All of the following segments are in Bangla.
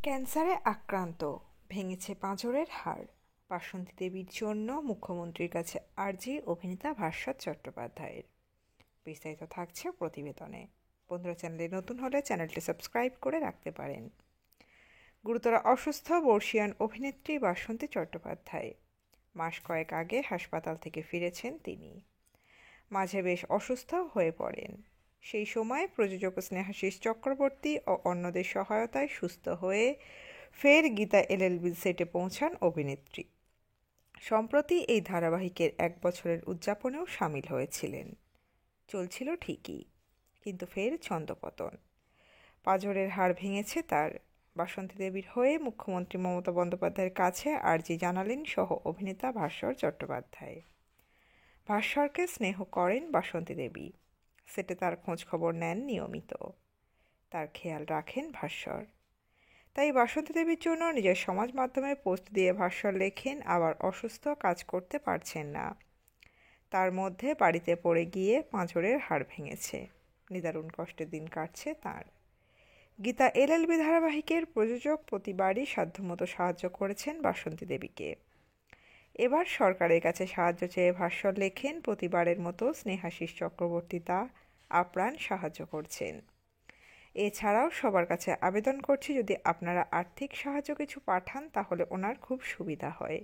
ক্যান্সারে আক্রান্ত, ভেঙেছে পাঁজরের হাড়। বাসন্তী দেবীর জন্য মুখ্যমন্ত্রীর কাছে আর্জি অভিনেতা ভাস্বর চট্টোপাধ্যায়ের। বিস্তারিত থাকছে প্রতিবেদনে। বন্ধুরা, চ্যানেলে নতুন হলে চ্যানেলটি সাবস্ক্রাইব করে রাখতে পারেন। গুরুতর অসুস্থ বর্ষীয়ান অভিনেত্রী বাসন্তী চট্টোপাধ্যায়। মাস কয়েক আগে হাসপাতাল থেকে ফিরেছেন তিনি। মাঝে বেশ অসুস্থ হয়ে পড়েন। সেই সময় প্রযোজক স্নেহাশিস চক্রবর্তী ও অন্যদের সহায়তায় সুস্থ হয়ে ফের গীতা এলএলবি সেটে পৌঁছান অভিনেত্রী। সম্প্রতি এই ধারাবাহিকের 1 বছরের উদযাপনেও সামিল হয়েছিলেন। চলছিল ঠিকই, কিন্তু ফের ছন্দপতন। পাঁজরের হাড় ভেঙেছে তার। বাসন্তী দেবীর হয়ে মুখ্যমন্ত্রী মমতা বন্দ্যোপাধ্যায়ের কাছে আর্জি জানালেন সহ অভিনেতা ভাস্বর চট্টোপাধ্যায়। ভাস্বরকে স্নেহ করেন বাসন্তী দেবী। সেটে তার খোঁজ খবর নেন নিয়মিত। তার খেয়াল রাখেন ভাস্বর। তাই বাসন্তী দেবীর জন্য নিজের সমাজ মাধ্যমে পোস্ট দিয়ে ভাস্বর লেখেন, আবার অসুস্থ, কাজ করতে পারছেন না। তার মধ্যে বাড়িতে পড়ে গিয়ে পাঁজরের হাড় ভেঙেছে। নিদারুণ কষ্টের দিন কাটছে তার। গীতা এলএলবি ধারাবাহিকের প্রযোজক প্রতিবারই সাধ্যমতো সাহায্য করেছেন বাসন্তী দেবীকে। এবার সরকারের কাছে সাহায্য চেয়ে ভাস্বর লেখেন, প্রতিবারের মতো স্নেহাশিস চক্রবর্তী তা আপ্রাণ সাহায্য করছেন। এছাড়াও সবার কাছে আবেদন করছি, যদি আপনারা আর্থিক সাহায্য কিছু পাঠান তাহলে ওনার খুব সুবিধা হয়।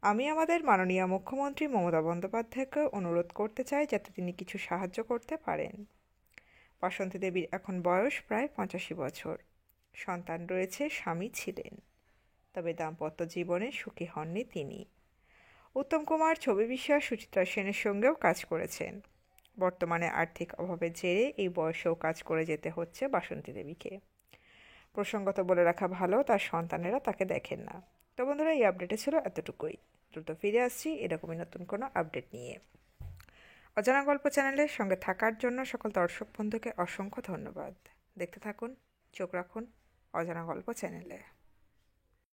আমি আমাদের মাননীয় মুখ্যমন্ত্রী মমতা বন্দ্যোপাধ্যায়কে অনুরোধ করতে চাই যাতে তিনি কিছু সাহায্য করতে পারেন। বাসন্তী দেবীর এখন বয়স প্রায় 85 বছর। সন্তান রয়েছে, স্বামী ছিলেন, তবে দাম্পত্য জীবনে সুখী হননি তিনি। উত্তম কুমার, ছবি বিশ্বাস, সুচিত্রা সেনের সঙ্গেও কাজ করেছেন। বর্তমানে আর্থিক অভাবের জেরে এই বয়সেও কাজ করে যেতে হচ্ছে বাসন্তী দেবীকে। প্রসঙ্গত বলে রাখা ভালো, তার সন্তানেরা তাকে দেখেন না। তো বন্ধুরা, এই আপডেটে ছিল এতটুকুই। দ্রুত ফিরে আসছি এরকমই নতুন কোনো আপডেট নিয়ে। অজানা গল্প চ্যানেলের সঙ্গে থাকার জন্য সকল দর্শক বন্ধুকে অসংখ্য ধন্যবাদ। দেখতে থাকুন, চোখ রাখুন অজানা গল্প চ্যানেলে।